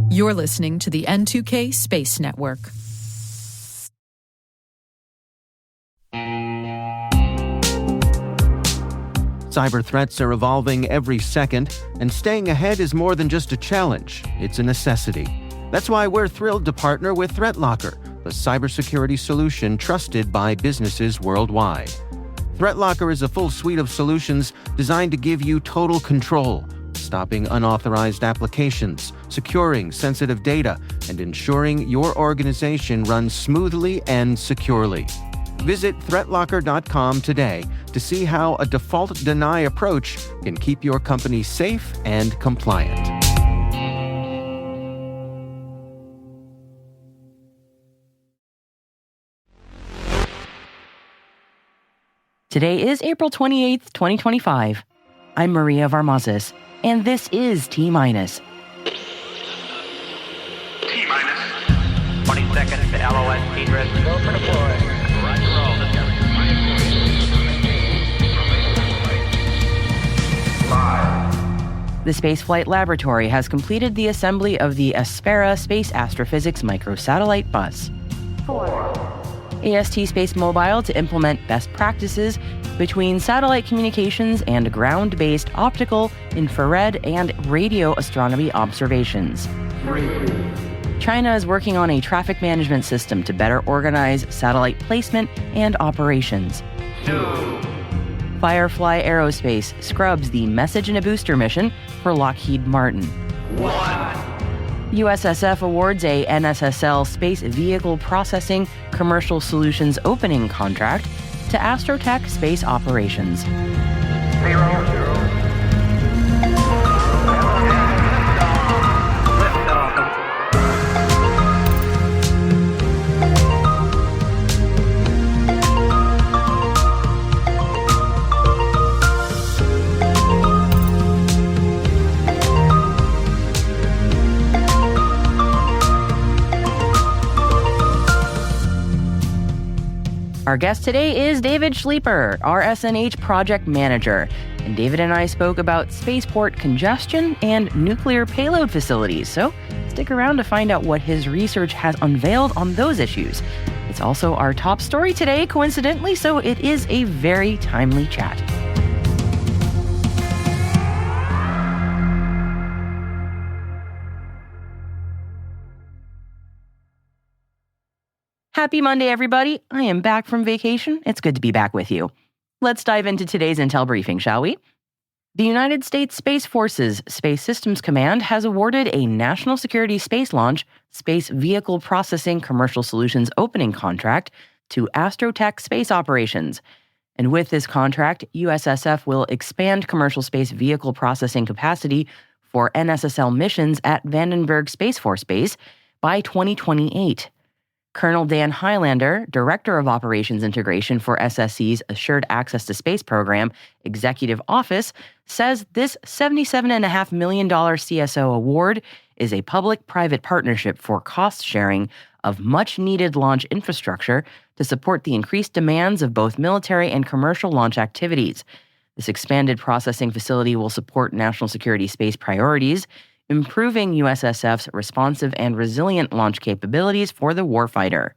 You're listening to the N2K Space Network. Cyber threats are evolving every second, and staying ahead is more than just a challenge, it's a necessity. That's why we're thrilled to partner with ThreatLocker, the cybersecurity solution trusted by businesses worldwide. ThreatLocker is a full suite of solutions designed to give you total control, stopping unauthorized applications, securing sensitive data, and ensuring your organization runs smoothly and securely. Visit threatlocker.com today to see how a default deny approach can keep your company safe and compliant. Today is April 28th, 2025. I'm Maria Varmazes, and this is T-Minus. T-Minus. 20 seconds to LOS. Egress. Go for deploy. Roger, roll. Live. The Spaceflight Laboratory has completed the assembly of the Aspera Space Astrophysics Microsatellite Bus. 4. AST Space Mobile to implement best practices between satellite communications and ground-based optical, infrared, and radio astronomy observations. 3. China is working on a traffic management system to better organize satellite placement and operations. 2. Firefly Aerospace scrubs the Message in a Booster mission for Lockheed Martin. 1. USSF awards a NSSL Space Vehicle Processing Commercial Solutions opening contract to Astrotech Space Operations. 0. Our guest today is David Schleeper, RS&H Project Manager. And David and I spoke about spaceport congestion and nuclear payload facilities. So stick around to find out what his research has unveiled on those issues. It's also our top story today, coincidentally, so it is a very timely chat. Happy Monday, everybody. I am back from vacation. It's good to be back with you. Let's dive into today's intel briefing, shall we? The United States Space Force's Space Systems Command has awarded a National Security Space Launch Space Vehicle Processing Commercial Solutions opening contract to Astrotech Space Operations. And with this contract, USSF will expand commercial space vehicle processing capacity for NSSL missions at Vandenberg Space Force Base by 2028. Colonel Dan Highlander, Director of Operations Integration for SSC's Assured Access to Space Program Executive Office, says this $77.5 million CSO award is a public-private partnership for cost sharing of much-needed launch infrastructure to support the increased demands of both military and commercial launch activities. This expanded processing facility will support national security space priorities, improving USSF's responsive and resilient launch capabilities for the warfighter.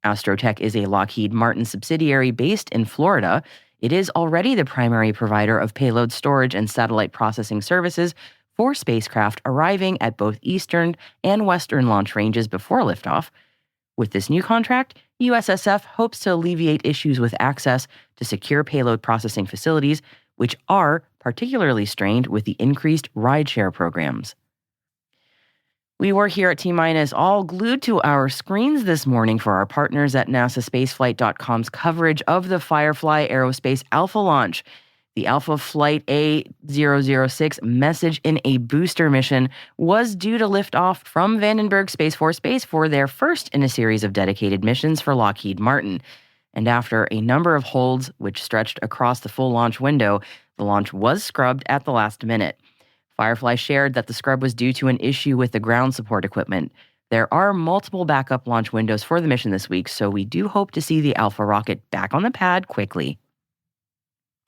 Astrotech is a Lockheed Martin subsidiary based in Florida. It is already the primary provider of payload storage and satellite processing services for spacecraft arriving at both eastern and western launch ranges before liftoff. With this new contract, USSF hopes to alleviate issues with access to secure payload processing facilities, which are particularly strained with the increased rideshare programs. We were here at T-Minus all glued to our screens this morning for our partners at NASAspaceflight.com's coverage of the Firefly Aerospace Alpha launch. The Alpha Flight A006 Message in a Booster mission was due to lift off from Vandenberg Space Force Base for their first in a series of dedicated missions for Lockheed Martin. And after a number of holds, which stretched across the full launch window, the launch was scrubbed at the last minute. Firefly shared that the scrub was due to an issue with the ground support equipment. There are multiple backup launch windows for the mission this week, so we do hope to see the Alpha rocket back on the pad quickly.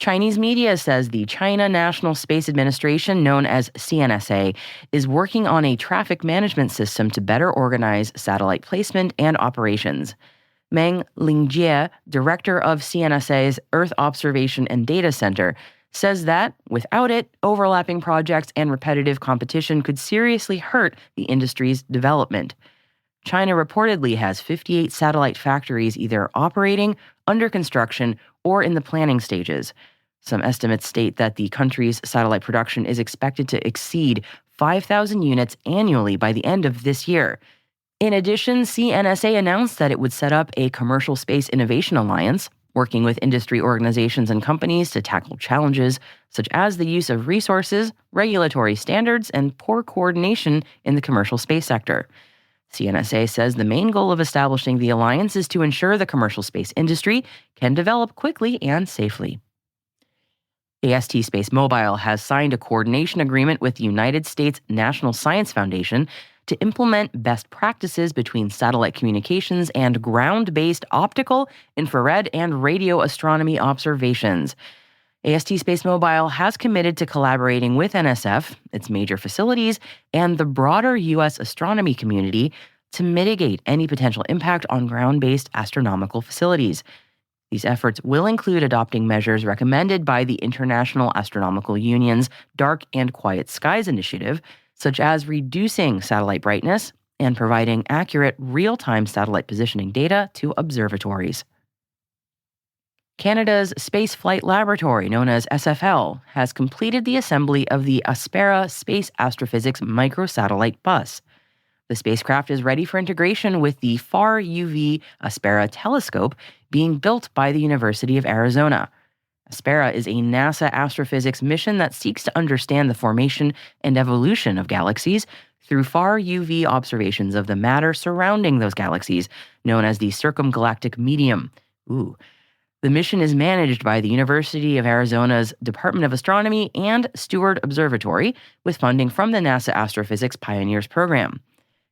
Chinese media says the China National Space Administration, known as CNSA, is working on a traffic management system to better organize satellite placement and operations. Meng Lingjie, director of CNSA's Earth Observation and Data Center, says that, without it, overlapping projects and repetitive competition could seriously hurt the industry's development. China reportedly has 58 satellite factories either operating, under construction, or in the planning stages. Some estimates state that the country's satellite production is expected to exceed 5,000 units annually by the end of this year. In addition, CNSA announced that it would set up a commercial space innovation alliance, working with industry organizations and companies to tackle challenges such as the use of resources, regulatory standards, and poor coordination in the commercial space sector. CNSA says the main goal of establishing the alliance is to ensure the commercial space industry can develop quickly and safely. AST Space Mobile has signed a coordination agreement with the United States National Science Foundation to implement best practices between satellite communications and ground-based optical, infrared, and radio astronomy observations. AST Space Mobile has committed to collaborating with NSF, its major facilities, and the broader U.S. astronomy community to mitigate any potential impact on ground-based astronomical facilities. These efforts will include adopting measures recommended by the International Astronomical Union's Dark and Quiet Skies initiative, such as reducing satellite brightness and providing accurate real-time satellite positioning data to observatories. Canada's Space Flight Laboratory, known as SFL, has completed the assembly of the Aspera Space Astrophysics Microsatellite Bus. The spacecraft is ready for integration with the Far UV Aspera telescope being built by the University of Arizona. Aspera is a NASA astrophysics mission that seeks to understand the formation and evolution of galaxies through far UV observations of the matter surrounding those galaxies, known as the circumgalactic medium. The mission is managed by the University of Arizona's Department of Astronomy and Steward Observatory, with funding from the NASA Astrophysics Pioneers program.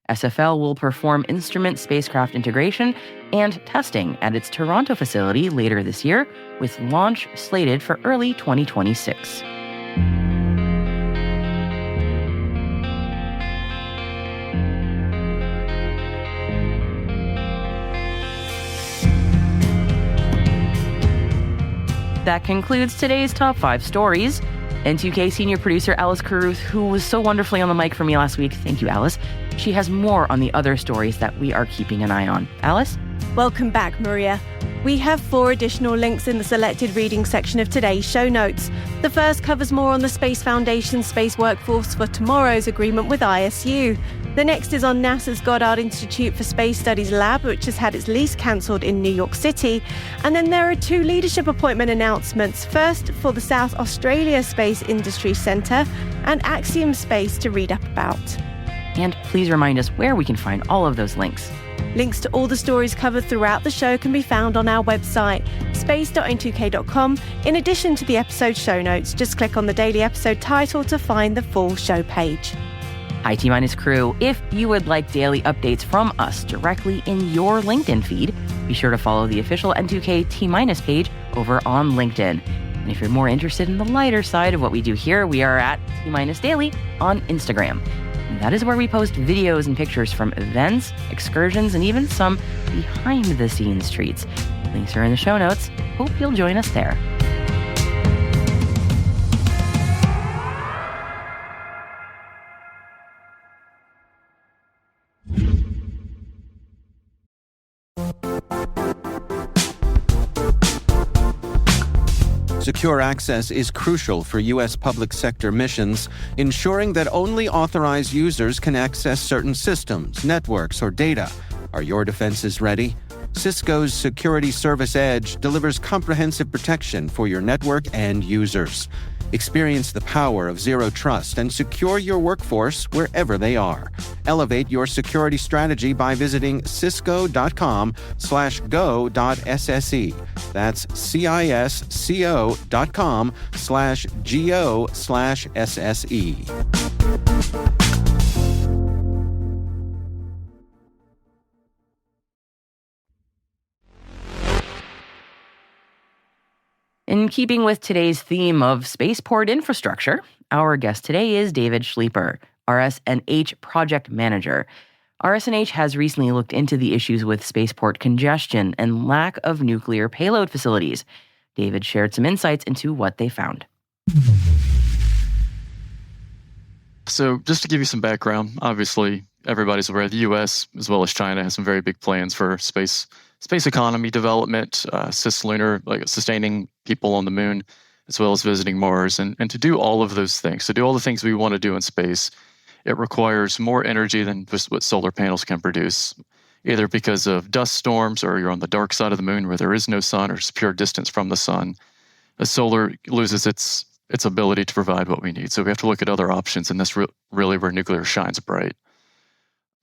SFL will perform instrument spacecraft integration and testing at its Toronto facility later this year, with launch slated for early 2026. That concludes today's Top 5 Stories. N2K senior producer Alice Carruth, who was so wonderfully on the mic for me last week. Thank you, Alice. She has more on the other stories that we are keeping an eye on. Alice? Welcome back, Maria. We have 4 additional links in the selected reading section of today's show notes. The first covers more on the Space Foundation's Space Workforce for Tomorrow's agreement with ISU. The next is on NASA's Goddard Institute for Space Studies lab, which has had its lease cancelled in New York City. And then there are 2 leadership appointment announcements. First, for the South Australia Space Industry Centre and Axiom Space to read up about. And please remind us where we can find all of those links. Links to all the stories covered throughout the show can be found on our website, space.n2k.com. In addition to the episode show notes, just click on the daily episode title to find the full show page. Hi, T-Minus crew. If you would like daily updates from us directly in your LinkedIn feed, be sure to follow the official N2K T-Minus page over on LinkedIn. And if you're more interested in the lighter side of what we do here, we are at T-Minus Daily on Instagram. And that is where we post videos and pictures from events, excursions, and even some behind-the-scenes treats. Links are in the show notes. Hope you'll join us there. Secure access is crucial for U.S. public sector missions, ensuring that only authorized users can access certain systems, networks, or data. Are your defenses ready? Cisco's Security Service Edge delivers comprehensive protection for your network and users. Experience the power of Zero Trust and secure your workforce wherever they are. Elevate your security strategy by visiting cisco.com/go.sse. That's cisco.com/go/sse. In keeping with today's theme of spaceport infrastructure, our guest today is David Schleeper, RS&H Project Manager. RS&H has recently looked into the issues with spaceport congestion and lack of nuclear payload facilities. David shared some insights into what they found. So just to give you some background, obviously everybody's aware the U.S. as well as China has some very big plans for space economy development, cislunar, like sustaining people on the moon, as well as visiting Mars. And to do all of those things, to do all the things we want to do in space, it requires more energy than just what solar panels can produce, either because of dust storms or you're on the dark side of the moon where there is no sun or it's pure distance from the sun. The solar loses its ability to provide what we need. So we have to look at other options, and that's really where nuclear shines bright.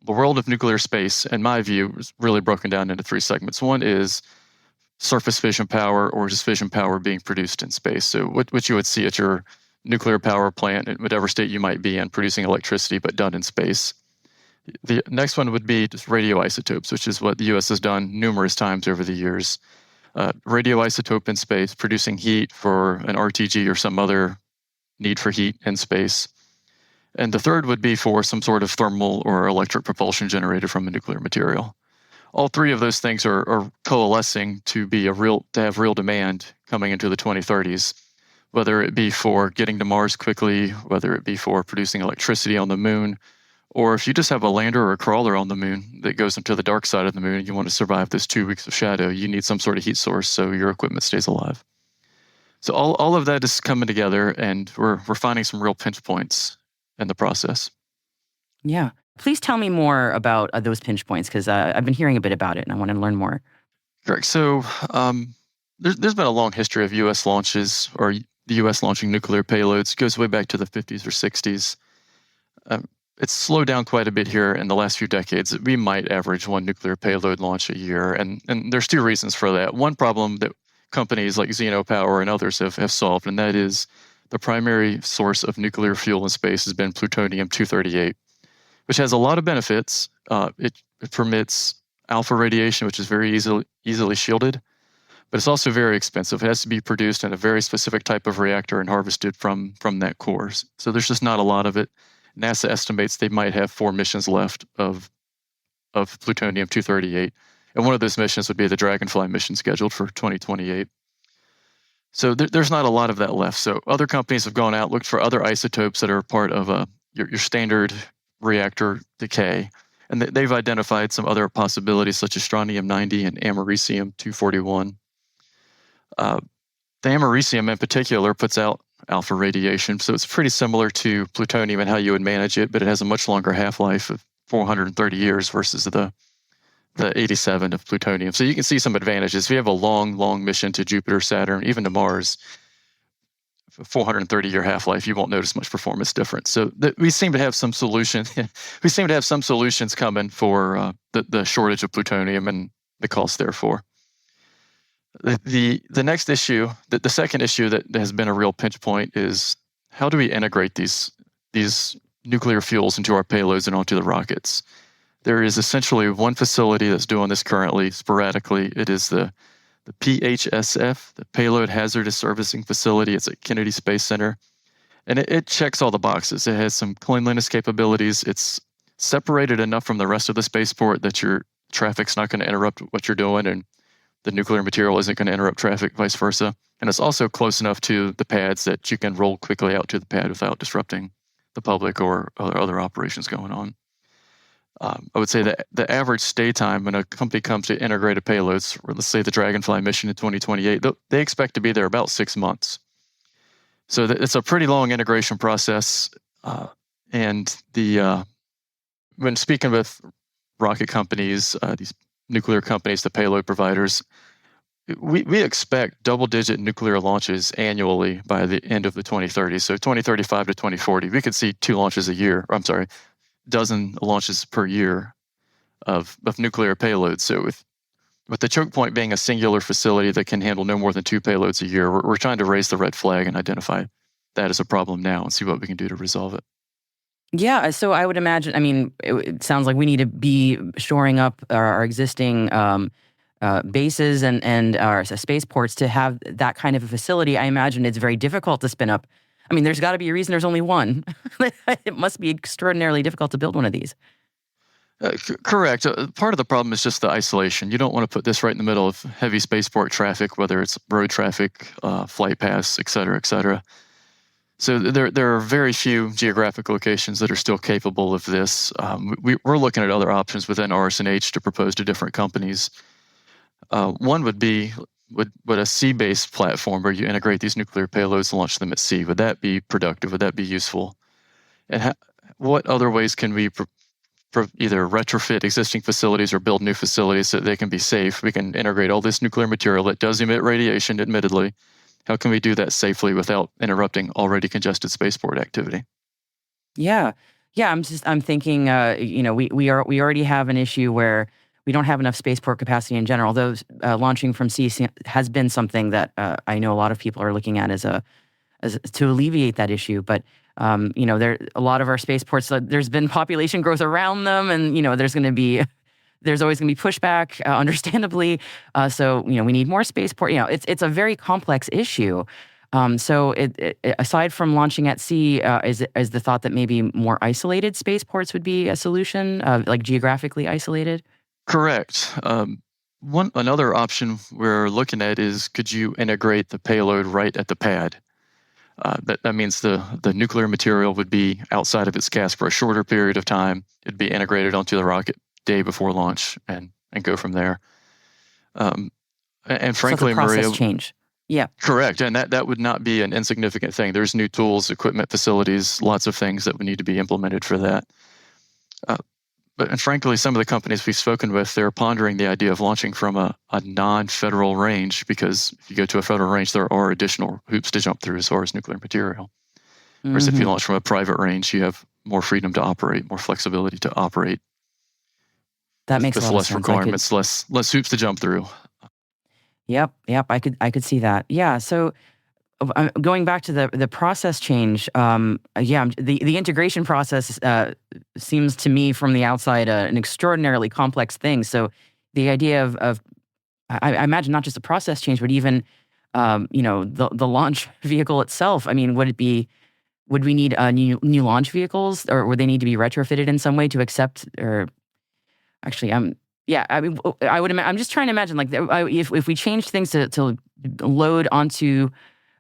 The world of nuclear space, in my view, is really broken down into three segments. One is surface fission power, or just fission power being produced in space. So what you would see at your nuclear power plant, in whatever state you might be in, producing electricity, but done in space. The next one would be just radioisotopes, which is what the U.S. has done numerous times over the years. Radioisotope in space, producing heat for an RTG or some other need for heat in space. And the third would be for some sort of thermal or electric propulsion generated from a nuclear material. All three of those things are coalescing to have real demand coming into the 2030s, whether it be for getting to Mars quickly, whether it be for producing electricity on the moon, or if you just have a lander or a crawler on the moon that goes into the dark side of the moon and you want to survive those 2 weeks of shadow, you need some sort of heat source so your equipment stays alive. So all of that is coming together, and we're finding some real pinch points in the process. Yeah. Please tell me more about those pinch points, because I've been hearing a bit about it and I want to learn more. Correct. So there's been a long history of U.S. launches, or the U.S. launching nuclear payloads. It goes way back to the 50s or 60s. It's slowed down quite a bit here in the last few decades. We might average one nuclear payload launch a year, and there's two reasons for that. One problem that companies like Xenopower and others have solved, and that is the primary source of nuclear fuel in space has been plutonium-238, which has a lot of benefits. It permits alpha radiation, which is very easily shielded, but it's also very expensive. It has to be produced in a very specific type of reactor and harvested from that core. So there's just not a lot of it. NASA estimates they might have 4 missions left of plutonium-238. And one of those missions would be the Dragonfly mission scheduled for 2028. So there's not a lot of that left. So other companies have gone out, looked for other isotopes that are part of your standard reactor decay. And they've identified some other possibilities such as strontium-90 and americium-241. The americium in particular puts out alpha radiation, so it's pretty similar to plutonium and how you would manage it, but it has a much longer half-life of 430 years versus the 87 of plutonium. So you can see some advantages. If you have a long mission to Jupiter, Saturn, even to Mars, 430-year half-life, you won't notice much performance difference. So we seem to have some solutions. We seem to have some solutions coming for the shortage of plutonium and the cost therefore. The next issue, the second issue that has been a real pinch point is how do we integrate these nuclear fuels into our payloads and onto the rockets? There is essentially one facility that's doing this currently, sporadically. It is the PHSF, the Payload Hazardous Servicing Facility. It's at Kennedy Space Center. And it checks all the boxes. It has some cleanliness capabilities. It's separated enough from the rest of the spaceport that your traffic's not going to interrupt what you're doing, and the nuclear material isn't going to interrupt traffic, vice versa. And it's also close enough to the pads that you can roll quickly out to the pad without disrupting the public or other operations going on. I would say that the average stay time when a company comes to integrated payloads, or let's say the Dragonfly mission in 2028, they expect to be there about 6 months. So it's a pretty long integration process. And when speaking with rocket companies, these nuclear companies, the payload providers, we expect double-digit nuclear launches annually by the end of the 2030s. So 2035 to 2040, we could see 2 launches a year. Dozen launches per year of nuclear payloads. So with the choke point being a singular facility that can handle no more than 2 payloads a year, we're trying to raise the red flag and identify that as a problem now and see what we can do to resolve it. Yeah, so I would imagine, it sounds like we need to be shoring up our existing bases and spaceports to have that kind of a facility. I imagine it's very difficult to spin up. I mean, there's got to be a reason there's only one. It must be extraordinarily difficult to build one of these. Correct. Part of the problem is just the isolation. You don't want to put this right in the middle of heavy spaceport traffic, whether it's road traffic, flight paths, et cetera, et cetera. So there are very few geographic locations that are still capable of this. We're looking at other options within RS&H to propose to different companies. One would be would a sea-based platform where you integrate these nuclear payloads and launch them at sea. Would that be productive? Would that be useful? And what other ways can we either retrofit existing facilities or build new facilities so that they can be safe? We can integrate all this nuclear material that does emit radiation, admittedly. How can we do that safely without interrupting already congested spaceport activity? Yeah. I'm thinking. We already have an issue where we don't have enough spaceport capacity in general. Though launching from sea has been something that I know a lot of people are looking at as to alleviate that issue. But there a lot of our spaceports. There's been population growth around them, and there's always going to be pushback, understandably. So we need more spaceport. It's a very complex issue. So aside from launching at sea, is the thought that maybe more isolated spaceports would be a solution, like geographically isolated? Correct. Another option we're looking at is, could you integrate the payload right at the pad? That means the nuclear material would be outside of its cask for a shorter period of time. It'd be integrated onto the rocket day before launch and go from there. And frankly, so process Maria, change. Yeah, correct. And that would not be an insignificant thing. There's new tools, equipment, facilities, lots of things that would need to be implemented for that. But frankly, some of the companies we've spoken with, they're pondering the idea of launching from a non-federal range, because if you go to a federal range, there are additional hoops to jump through as far as nuclear material. Whereas if you launch from a private range, you have more freedom to operate, more flexibility to operate. That makes a lot of less sense. Requirements, less hoops to jump through. Yep. I could see that. Yeah. So going back to the process change, the integration process seems to me from the outside an extraordinarily complex thing. So the idea of I imagine not just a process change, but even the launch vehicle itself. I mean, would we need new launch vehicles, or would they need to be retrofitted in some way to accept? Or actually, I would. I'm just trying to imagine, like, if we change things to load onto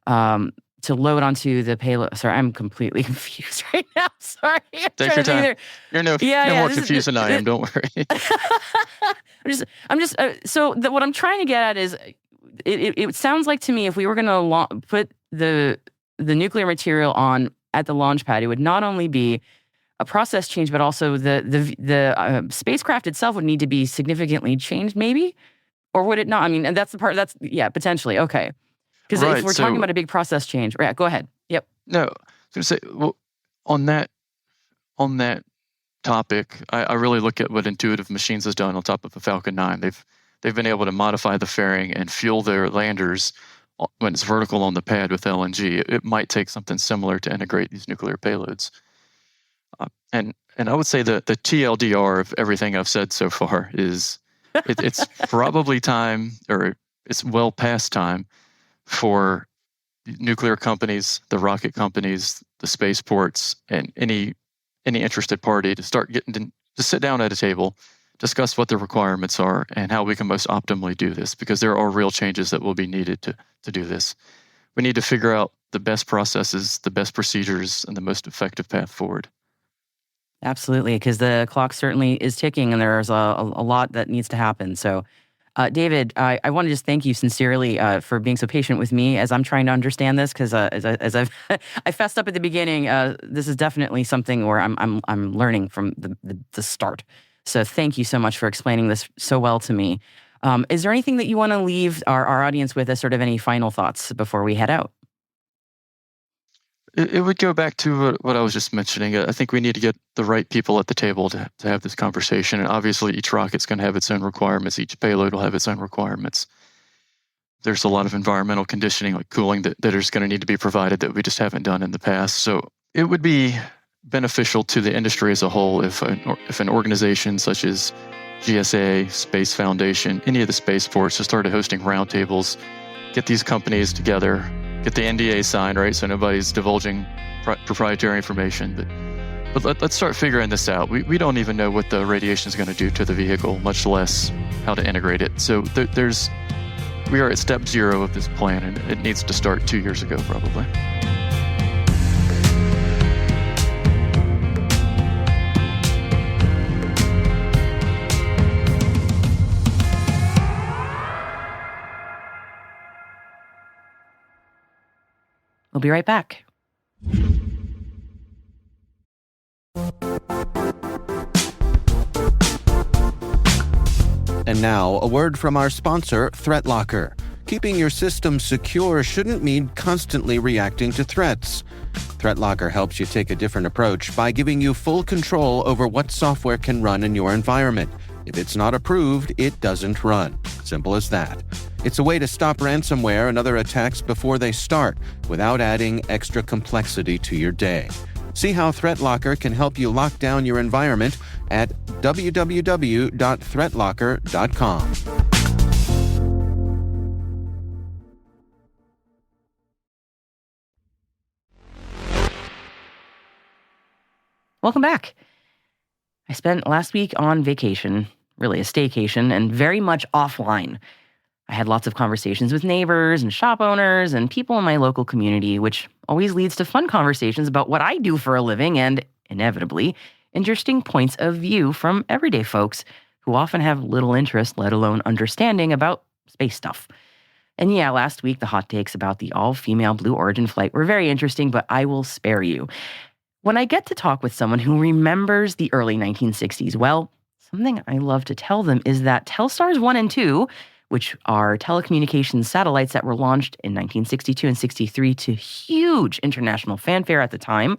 the payload. Sorry, I'm completely confused right now. Sorry. Take your time. You're no more confused than I am. Don't worry. What I'm trying to get at is, it sounds like to me, if we were going to put the nuclear material on at the launch pad, it would not only be a process change, but also the spacecraft itself would need to be significantly changed, maybe, or would it not? I mean, and that's the part. That's potentially okay. Because if we're talking about a big process change, right? Go ahead. Yep. No, I was going to say, well, on that topic, I really look at what Intuitive Machines has done on top of the Falcon 9. They've been able to modify the fairing and fuel their landers when it's vertical on the pad with LNG. It might take something similar to integrate these nuclear payloads. And I would say that the TLDR of everything I've said so far is it's probably time, or it's well past time, for nuclear companies, the rocket companies, the spaceports, and any interested party to start getting to sit down at a table, discuss what the requirements are and how we can most optimally do this, because there are real changes that will be needed to do this. We need to figure out the best processes, the best procedures, and the most effective path forward. Absolutely, because the clock certainly is ticking, and there's a lot that needs to happen. So, David, I want to just thank you sincerely for being so patient with me as I'm trying to understand this. Because as I fessed up at the beginning, this is definitely something where I'm learning from the start. So, thank you so much for explaining this so well to me. Is there anything that you want to leave our audience with as sort of any final thoughts before we head out? It would go back to what I was just mentioning. I think we need to get the right people at the table to have this conversation. And obviously, each rocket's going to have its own requirements. Each payload will have its own requirements. There's a lot of environmental conditioning, like cooling, that is going to need to be provided that we just haven't done in the past. So it would be beneficial to the industry as a whole if an organization such as GSA, Space Foundation, any of the spaceports just started hosting roundtables, get these companies together, get the NDA signed, right? So nobody's divulging proprietary information. But let's start figuring this out. We don't even know what the radiation is going to do to the vehicle, much less how to integrate it. So we are at step 0 of this plan, and it needs to start 2 years ago, probably. We'll be right back. And now, a word from our sponsor, ThreatLocker. Keeping your system secure shouldn't mean constantly reacting to threats. ThreatLocker helps you take a different approach by giving you full control over what software can run in your environment. If it's not approved, it doesn't run. Simple as that. It's a way to stop ransomware and other attacks before they start, without adding extra complexity to your day. See how ThreatLocker can help you lock down your environment at www.threatlocker.com. Welcome back. I spent last week on vacation, really a staycation, and very much offline. I had lots of conversations with neighbors and shop owners and people in my local community, which always leads to fun conversations about what I do for a living and, inevitably, interesting points of view from everyday folks who often have little interest, let alone understanding, about space stuff. And yeah, last week the hot takes about the all-female Blue Origin flight were very interesting, but I will spare you. When I get to talk with someone who remembers the early 1960s, well, something I love to tell them is that Telstars 1 and 2, which are telecommunications satellites that were launched in 1962 and 63 to huge international fanfare at the time,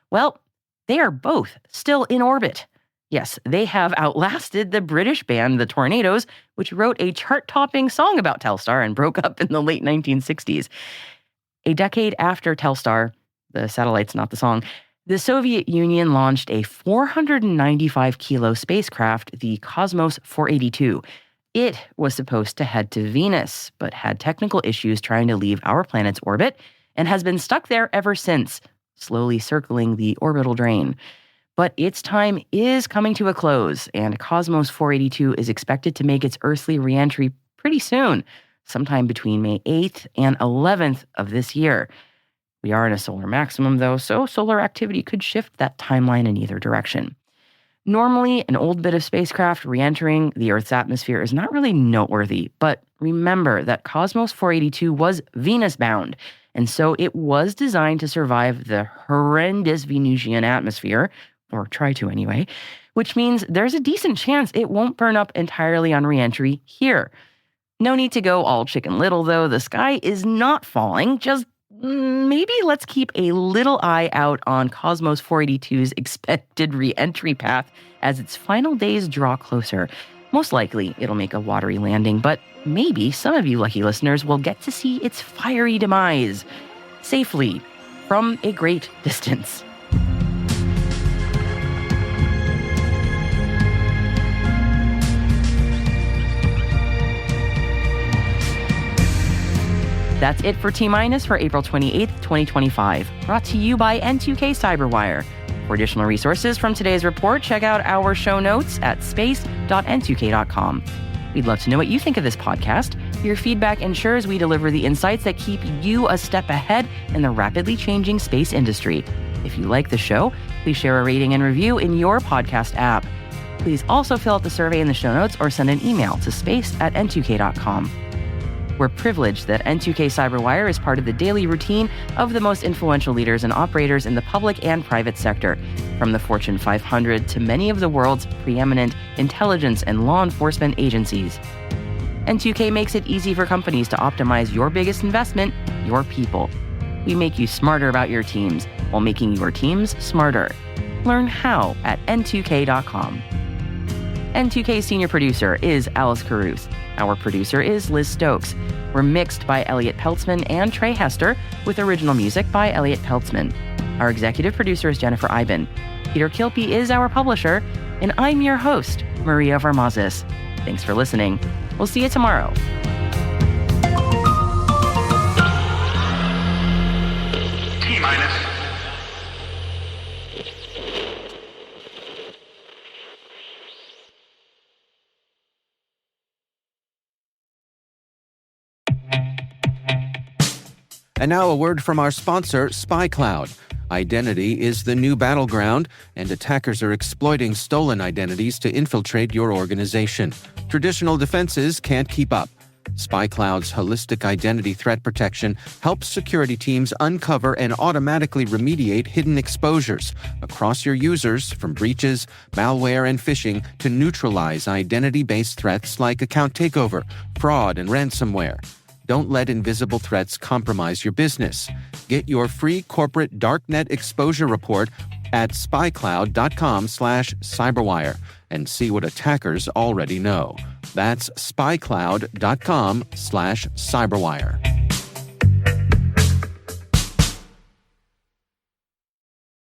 well, they are both still in orbit. Yes, they have outlasted the British band The Tornadoes, which wrote a chart-topping song about Telstar and broke up in the late 1960s. A decade after Telstar, the satellite's not the song, the Soviet Union launched a 495-kilo spacecraft, the Cosmos 482. It was supposed to head to Venus, but had technical issues trying to leave our planet's orbit and has been stuck there ever since, slowly circling the orbital drain. But its time is coming to a close, and Cosmos 482 is expected to make its earthly reentry pretty soon, sometime between May 8th and 11th of this year. We are in a solar maximum, though, so solar activity could shift that timeline in either direction. Normally, an old bit of spacecraft re-entering the Earth's atmosphere is not really noteworthy, but remember that Cosmos 482 was Venus-bound, and so it was designed to survive the horrendous Venusian atmosphere, or try to anyway, which means there's a decent chance it won't burn up entirely on re-entry here. No need to go all Chicken Little, though. The sky is not falling, just maybe let's keep a little eye out on Cosmos 482's expected re-entry path as its final days draw closer. Most likely, it'll make a watery landing, but maybe some of you lucky listeners will get to see its fiery demise safely from a great distance. That's it for T-Minus for April 28th, 2025, brought to you by N2K Cyberwire. For additional resources from today's report, check out our show notes at space.n2k.com. We'd love to know what you think of this podcast. Your feedback ensures we deliver the insights that keep you a step ahead in the rapidly changing space industry. If you like the show, please share a rating and review in your podcast app. Please also fill out the survey in the show notes or send an email to space@n2k.com. We're privileged that N2K Cyberwire is part of the daily routine of the most influential leaders and operators in the public and private sector, from the Fortune 500 to many of the world's preeminent intelligence and law enforcement agencies. N2K makes it easy for companies to optimize your biggest investment, your people. We make you smarter about your teams while making your teams smarter. Learn how at n2k.com. N2K's senior producer is Alice Caruth. Our producer is Liz Stokes. We're mixed by Elliot Peltzman and Trey Hester, with original music by Elliot Peltzman. Our executive producer is Jennifer Iben. Peter Kilpie is our publisher. And I'm your host, Maria Varmazis. Thanks for listening. We'll see you tomorrow. T-minus. And now a word from our sponsor, SpyCloud. Identity is the new battleground, and attackers are exploiting stolen identities to infiltrate your organization. Traditional defenses can't keep up. SpyCloud's holistic identity threat protection helps security teams uncover and automatically remediate hidden exposures across your users, from breaches, malware, and phishing to neutralize identity-based threats like account takeover, fraud, and ransomware. Don't let invisible threats compromise your business. Get your free corporate darknet exposure report at spycloud.com/cyberwire and see what attackers already know. That's spycloud.com/cyberwire.